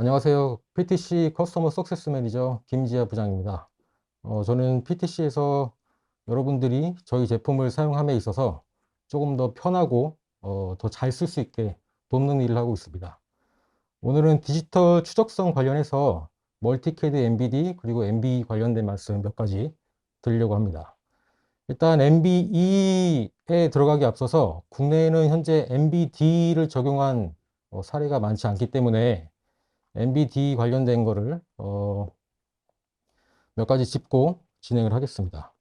안녕하세요. PTC 커스터머 석세스 매니저 김지아 부장입니다. 저는 PTC에서 여러분들이 저희 제품을 사용함에 있어서 조금 더 편하고 더 잘 쓸 수 있게 돕는 일을 하고 있습니다. 오늘은 디지털 추적성 관련해서 멀티캐드 MBD 그리고 MB 관련된 말씀 몇 가지 드리려고 합니다. 일단 MBE에 들어가기 앞서서 국내에는 현재 MBD를 적용한 사례가 많지 않기 때문에 MBD 관련된 거를 몇 가지 짚고 진행을 하겠습니다.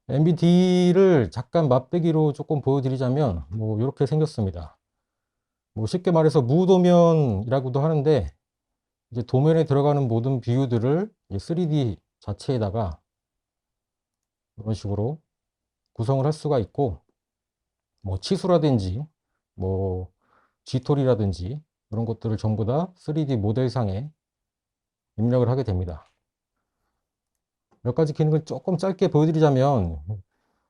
MBD를 잠깐 맛배기로 조금 보여드리자면 뭐 이렇게 생겼습니다. 뭐 쉽게 말해서 무도면이라고도 하는데 이제 도면에 들어가는 모든 뷰들을 3D 자체에다가 이런 식으로 구성을 할 수가 있고 뭐 치수라든지 뭐 G톨이라든지 이런 것들을 전부 다 3D 모델상에 입력을 하게 됩니다. 몇 가지 기능을 조금 짧게 보여드리자면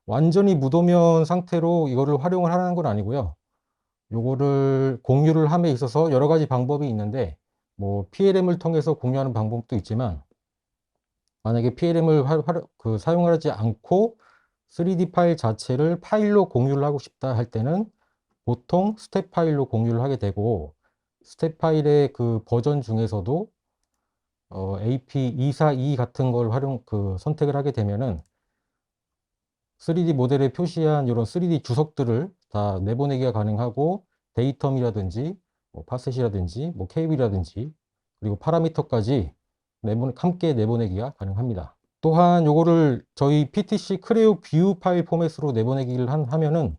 완전히 무도면 상태로 이거를 활용을 하는 건 아니고요. 요거를 공유를 함에 있어서 여러 가지 방법이 있는데 뭐 PLM을 통해서 공유하는 방법도 있지만 만약에 PLM을 사용하지 않고 3D 파일 자체를 파일로 공유를 하고 싶다 할 때는 보통 스텝 파일로 공유를 하게 되고 스텝 파일의 그 버전 중에서도 AP242 같은 걸 선택을 하게 되면은 3D 모델에 표시한 이런 3D 주석들을 다 내보내기가 가능하고 데이텀이라든지 뭐 파셋이라든지 뭐 KB라든지 그리고 파라미터까지 함께 내보내기가 가능합니다. 또한 요거를 저희 PTC 크레오 뷰 파일 포맷으로 내보내기를 하면은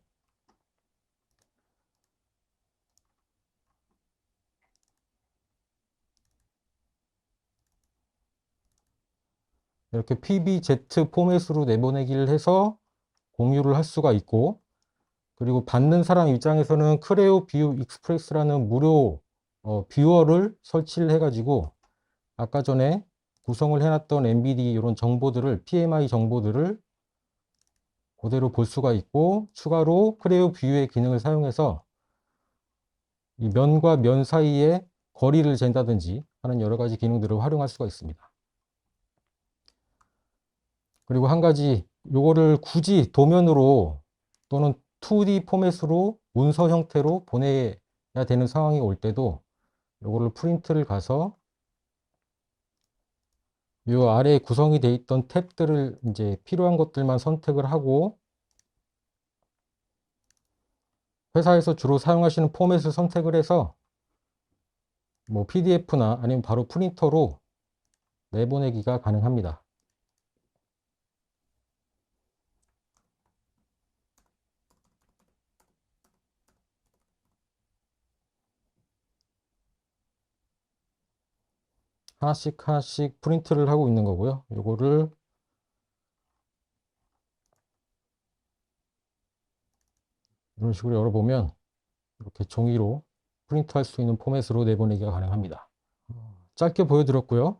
이렇게 PBZ 포맷으로 내보내기를 해서 공유를 할 수가 있고 그리고 받는 사람 입장에서는 크레오 뷰 익스프레스라는 무료 뷰어를 설치를 해가지고 아까 전에 구성을 해놨던 MBD 이런 정보들을 PMI 정보들을 그대로 볼 수가 있고 추가로 크레오 뷰의 기능을 사용해서 이 면과 면 사이에 거리를 잰다든지 하는 여러 가지 기능들을 활용할 수가 있습니다. 그리고 한 가지 요거를 굳이 도면으로 또는 2D 포맷으로 문서 형태로 보내야 되는 상황이 올 때도 요거를 프린트를 가서 요 아래에 구성이 되어 있던 탭들을 이제 필요한 것들만 선택을 하고 회사에서 주로 사용하시는 포맷을 선택을 해서 뭐 PDF나 아니면 바로 프린터로 내보내기가 가능합니다. 하나씩 하나씩 프린트를 하고 있는 거고요. 요거를 이런 식으로 열어보면 이렇게 종이로 프린트할 수 있는 포맷으로 내보내기가 가능합니다. 짧게 보여드렸고요.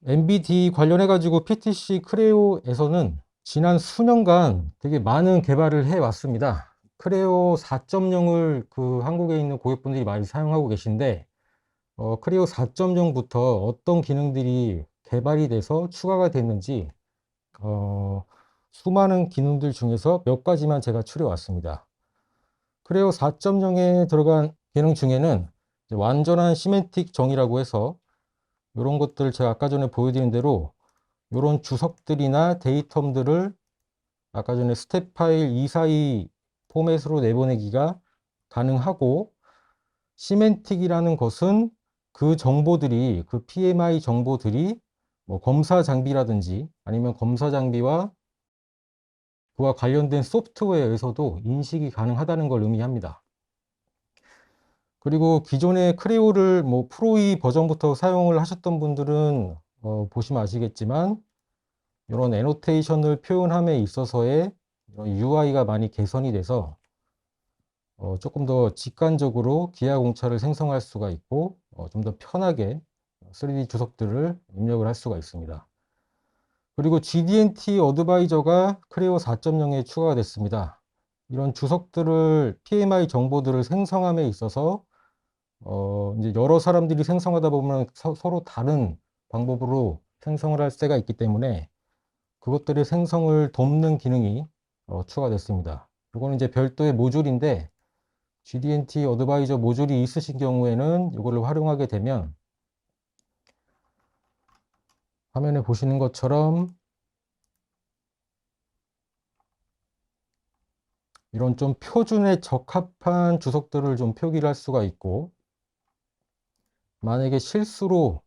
MBD 관련해가지고 PTC 크레오에서는 지난 수년간 되게 많은 개발을 해 왔습니다. 크레오 4.0을 그 한국에 있는 고객분들이 많이 사용하고 계신데 크레오 4.0부터 어떤 기능들이 개발이 돼서 추가가 됐는지 수많은 기능들 중에서 몇 가지만 제가 추려 왔습니다. 크레오 4.0에 들어간 기능 중에는 완전한 시멘틱 정의라고 해서 이런 것들 제가 아까 전에 보여드린 대로 이런 주석들이나 데이텀들을 아까 전에 스텝 파일 242 포맷으로 내보내기가 가능하고 시멘틱이라는 것은 그 정보들이 그 PMI 정보들이 뭐 검사 장비라든지 아니면 검사 장비와 그와 관련된 소프트웨어에서도 인식이 가능하다는 걸 의미합니다. 그리고 기존의 크레오를 뭐 프로2 버전부터 사용을 하셨던 분들은 보시면 아시겠지만 이런 애노테이션을 표현함에 있어서의 UI가 많이 개선이 돼서 조금 더 직관적으로 기하 공차를 생성할 수가 있고 좀 더 편하게 3D 주석들을 입력을 할 수가 있습니다. 그리고 GD&T 어드바이저가 크레오 4.0에 추가가 됐습니다. 이런 주석들을 PMI 정보들을 생성함에 있어서 이제 여러 사람들이 생성하다 보면 서로 다른 방법으로 생성을 할 때가 있기 때문에 그것들의 생성을 돕는 기능이 추가됐습니다. 이거는 이제 별도의 모듈인데 GD&T 어드바이저 모듈이 있으신 경우에는 이거를 활용하게 되면 화면에 보시는 것처럼 이런 좀 표준에 적합한 주석들을 좀 표기를 할 수가 있고, 만약에 실수로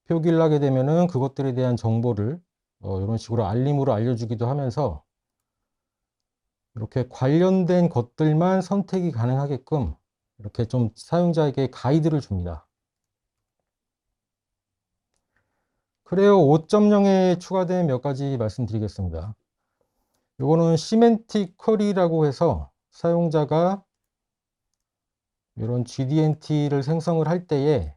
표기를 하게 되면은 그것들에 대한 정보를 이런 식으로 알림으로 알려주기도 하면서 이렇게 관련된 것들만 선택이 가능하게끔 이렇게 좀 사용자에게 가이드를 줍니다. 크레오 5.0에 추가된 몇 가지 말씀드리겠습니다. 이거는 시멘틱 쿼리라고 해서 사용자가 이런 GD&T를 생성을 할 때에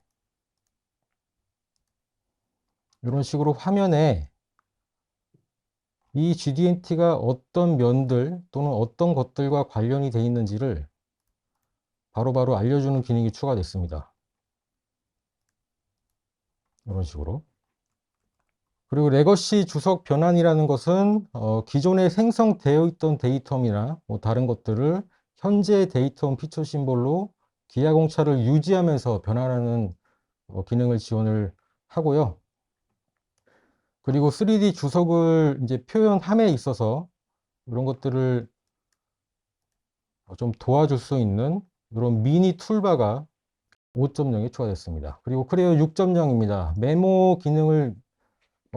이런 식으로 화면에 이 GD&T가 어떤 면들 또는 어떤 것들과 관련이 되어 있는지를 바로바로 알려주는 기능이 추가됐습니다. 이런 식으로. 그리고 레거시 주석 변환이라는 것은 기존에 생성되어 있던 데이텀이나 뭐 다른 것들을 현재 데이텀 피처 심볼로 기하공차를 유지하면서 변환하는 기능을 지원을 하고요. 그리고 3D 주석을 이제 표현함에 있어서 이런 것들을 좀 도와줄 수 있는 이런 미니 툴바가 5.0에 추가됐습니다. 그리고 크레오 6.0입니다. 메모 기능을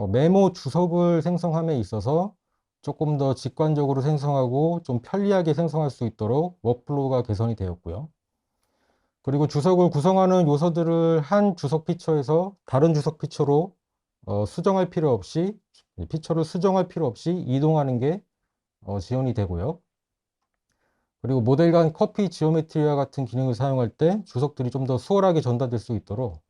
메모 주석을 생성함에 있어서 조금 더 직관적으로 생성하고 좀 편리하게 생성할 수 있도록 워크플로우가 개선이 되었고요. 그리고 주석을 구성하는 요소들을 한 주석 피처에서 다른 주석 피처로 수정할 필요 없이 피처를 수정할 필요 없이 이동하는 게 지원이 되고요. 그리고 모델 간 커피 지오메트리와 같은 기능을 사용할 때 주석들이 좀 더 수월하게 전달될 수 있도록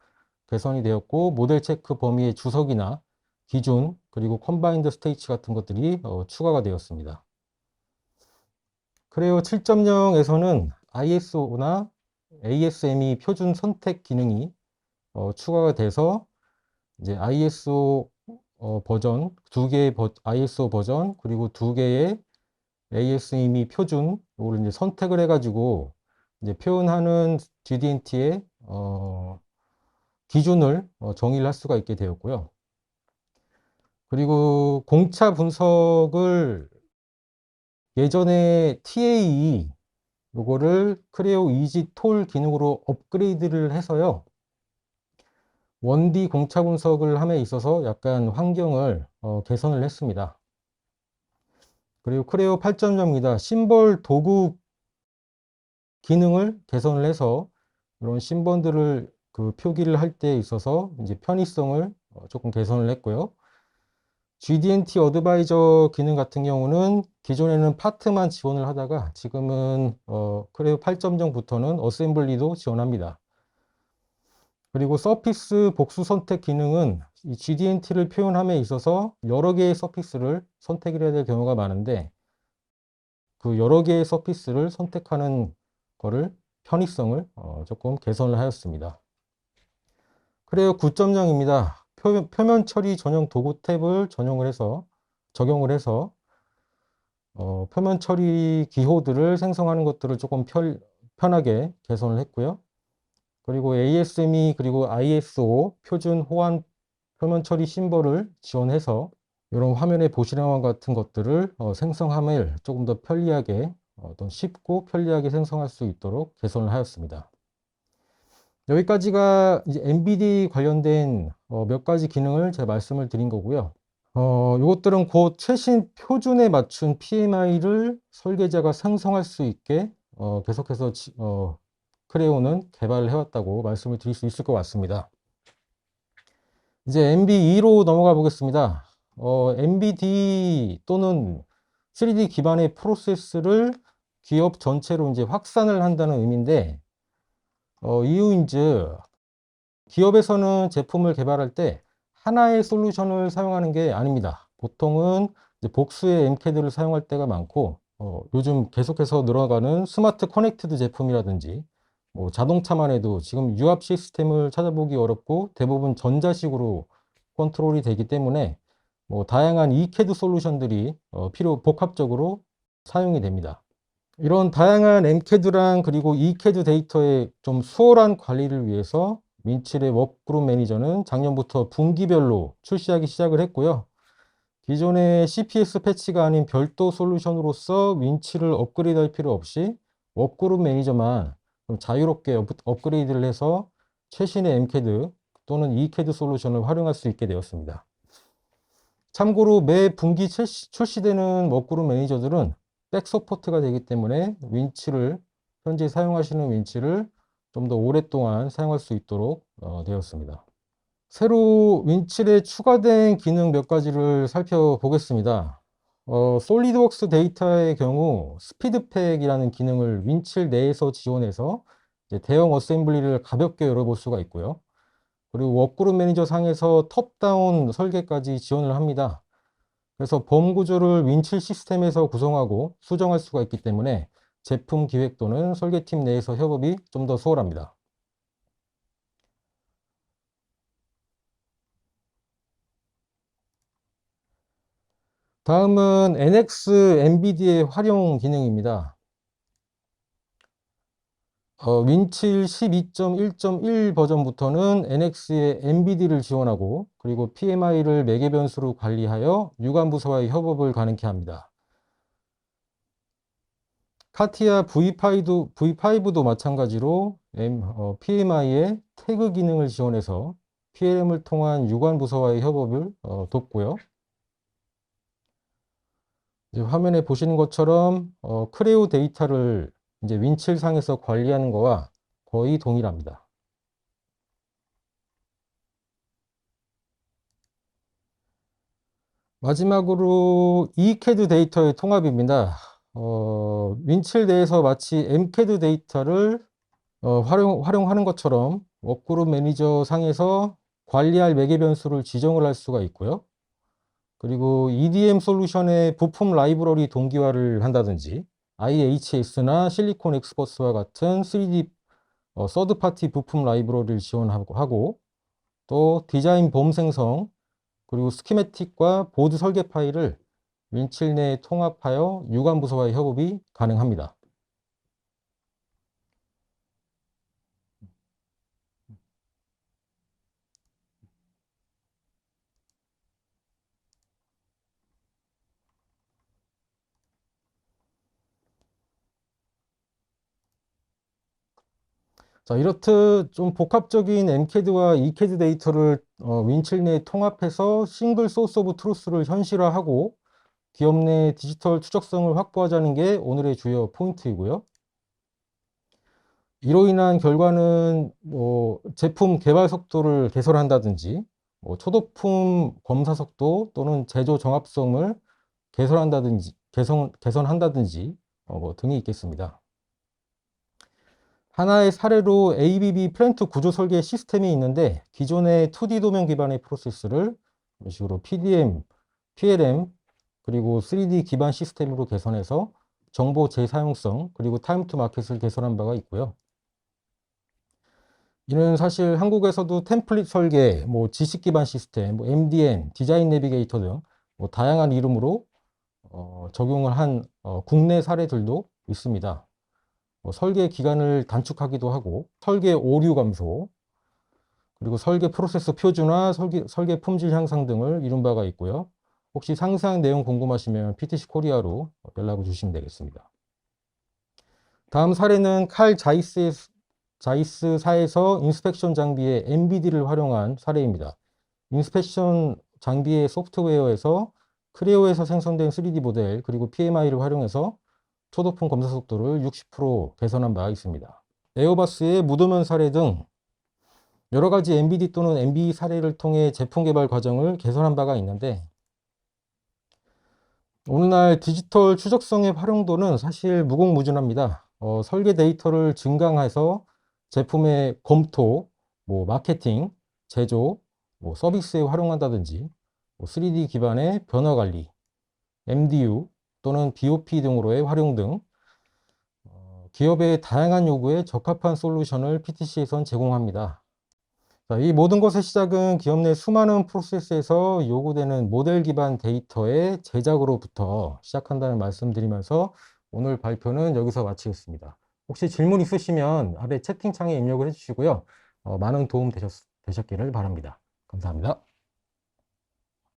개선이 되었고, 모델 체크 범위의 주석이나 기준 그리고 컴바인드 스테이치 같은 것들이 추가가 되었습니다. 크레오 7.0에서는 ISO나 ASME 표준 선택 기능이 추가가 돼서 이제 ISO 버전, 두 개의 ISO 버전, 그리고 두 개의 ASME 표준, 이걸 이제 선택을 해가지고 이제 표현하는 GD&T의 기준을 정의를 할 수가 있게 되었고요. 그리고 공차 분석을 예전에 TAE 요거를 크레오 이지 톨 기능으로 업그레이드를 해서요. 1D 공차 분석을 함에 있어서 약간 환경을 개선을 했습니다. 그리고 크레오 8.0입니다. 심볼 도구 기능을 개선을 해서 이런 심볼들을 그 표기를 할 때 있어서 이제 편의성을 조금 개선을 했고요. GD&T 어드바이저 기능 같은 경우는 기존에는 파트만 지원을 하다가 지금은 크레오 8.0부터는 어셈블리도 지원합니다. 그리고 서피스 복수 선택 기능은 이 GD&T를 표현함에 있어서 여러 개의 서피스를 선택을 해야 될 경우가 많은데 그 여러 개의 서피스를 선택하는 거를 편의성을 조금 개선을 하였습니다. 크레오 9.0입니다. 표면 처리 전용 도구 탭을 적용을 해서 표면 처리 기호들을 생성하는 것들을 조금 편하게 개선을 했고요. 그리고 ASME 그리고 ISO 표준 호환 표면 처리 심볼을 지원해서 이런 화면에 보시는 것 같은 것들을 생성함을 조금 더 편리하게 어떤 쉽고 편리하게 생성할 수 있도록 개선을 하였습니다. 여기까지가 이제 MBD 관련된 몇 가지 기능을 제가 말씀을 드린 거고요. 이것들은 곧 최신 표준에 맞춘 PMI를 설계자가 생성할 수 있게 계속해서 크레오는 개발을 해왔다고 말씀을 드릴 수 있을 것 같습니다. 이제 MB2로 넘어가 보겠습니다. MBD 또는 3D 기반의 프로세스를 기업 전체로 이제 확산을 한다는 의미인데, 이유인즉 기업에서는 제품을 개발할 때 하나의 솔루션을 사용하는 게 아닙니다. 보통은 이제 복수의 MCAD를 사용할 때가 많고, 요즘 계속해서 늘어가는 스마트 커넥티드 제품이라든지 뭐 자동차만 해도 지금 유압 시스템을 찾아보기 어렵고 대부분 전자식으로 컨트롤이 되기 때문에 뭐 다양한 ECAD 솔루션들이 복합적으로 사용이 됩니다. 이런 다양한 MCAD랑 그리고 ECAD 데이터의 좀 수월한 관리를 위해서 윈칠의 워크그룹 매니저는 작년부터 분기별로 출시하기 시작을 했고요. 기존의 CPS 패치가 아닌 별도 솔루션으로서 윈칠을 업그레이드할 필요 없이 워크그룹 매니저만 좀 자유롭게 업그레이드를 해서 최신의 MCAD 또는 ECAD 솔루션을 활용할 수 있게 되었습니다. 참고로 매 분기 출시되는 워크그룹 매니저들은 백 서포트가 되기 때문에 현재 사용하시는 윈칠을 좀 더 오랫동안 사용할 수 있도록 되었습니다. 새로 윈칠에 추가된 기능 몇 가지를 살펴보겠습니다. 솔리드웍스 데이터의 경우 스피드팩이라는 기능을 윈칠 내에서 지원해서 이제 대형 어셈블리를 가볍게 열어볼 수가 있고요. 그리고 워크그룹 매니저 상에서 톱다운 설계까지 지원을 합니다. 그래서 범 구조를 윈칠 시스템에서 구성하고 수정할 수가 있기 때문에 제품 기획 또는 설계팀 내에서 협업이 좀 더 수월합니다. 다음은 NX MBD의 활용 기능입니다. 윈칠 12.1.1 버전부터는 NX의 MBD를 지원하고 그리고 PMI를 매개 변수로 관리하여 유관 부서와의 협업을 가능케 합니다. 카티아 V5도 마찬가지로 PMI의 태그 기능을 지원해서 PLM을 통한 유관 부서와의 협업을 돕고요. 이제 화면에 보시는 것처럼 크레오 데이터를 이제 윈칠상에서 관리하는 거와 거의 동일합니다. 마지막으로 ECAD 데이터의 통합입니다. 윈칠 내에서 마치 MCAD 데이터를 활용하는 것처럼 워크그룹 매니저 상에서 관리할 매개 변수를 지정을 할 수가 있고요. 그리고 EDM 솔루션의 부품 라이브러리 동기화를 한다든지 IHS나 실리콘 엑스퍼스와 같은 3D 서드 파티 부품 라이브러리를 지원하고 또 디자인 봄 생성 그리고 스키매틱과 보드 설계 파일을 윈칠 내에 통합하여 유관 부서와의 협업이 가능합니다. 자, 이렇듯 좀 복합적인 MCAD와 ECAD 데이터를 윈칠 내에 통합해서 싱글 소스 오브 트루스를 현실화하고 기업 내 디지털 추적성을 확보하자는 게 오늘의 주요 포인트이고요. 이로 인한 결과는 제품 개발 속도를 개선한다든지 초도품 검사 속도 또는 제조 정합성을 개선한다든지 등이 있겠습니다. 하나의 사례로 ABB 플랜트 구조 설계 시스템이 있는데 기존의 2D 도면 기반의 프로세스를 이런 식으로 PDM, PLM 그리고 3D 기반 시스템으로 개선해서 정보 재사용성 그리고 타임 투 마켓을 개선한 바가 있고요. 이는 사실 한국에서도 템플릿 설계, 지식 기반 시스템, MDN, 디자인 내비게이터 등 다양한 이름으로 적용을 한 국내 사례들도 있습니다. 설계 기간을 단축하기도 하고 설계 오류 감소 그리고 설계 프로세스 표준화, 설계 품질 향상 등을 이룬 바가 있고요. 혹시 상세한 내용 궁금하시면 PTC 코리아로 연락을 주시면 되겠습니다. 다음 사례는 칼 자이스사에서 인스펙션 장비의 MBD를 활용한 사례입니다. 인스펙션 장비의 소프트웨어에서 크레오에서 생성된 3D 모델 그리고 PMI를 활용해서 초도품 검사 속도를 60% 개선한 바가 있습니다. 에어바스의 무도면 사례 등 여러 가지 MBD 또는 MBE 사례를 통해 제품 개발 과정을 개선한 바가 있는데 오늘날 디지털 추적성의 활용도는 사실 무궁무진합니다. 설계 데이터를 증강해서 제품의 검토, 마케팅, 제조, 서비스에 활용한다든지 3D 기반의 변화 관리, MDU, 또는 BOP 등으로의 활용 등 기업의 다양한 요구에 적합한 솔루션을 PTC에선 제공합니다. 자, 이 모든 것의 시작은 기업 내 수많은 프로세스에서 요구되는 모델 기반 데이터의 제작으로부터 시작한다는 말씀드리면서 오늘 발표는 여기서 마치겠습니다. 혹시 질문 있으시면 아래 채팅창에 입력을 해주시고요. 많은 도움 되셨기를 바랍니다. 감사합니다.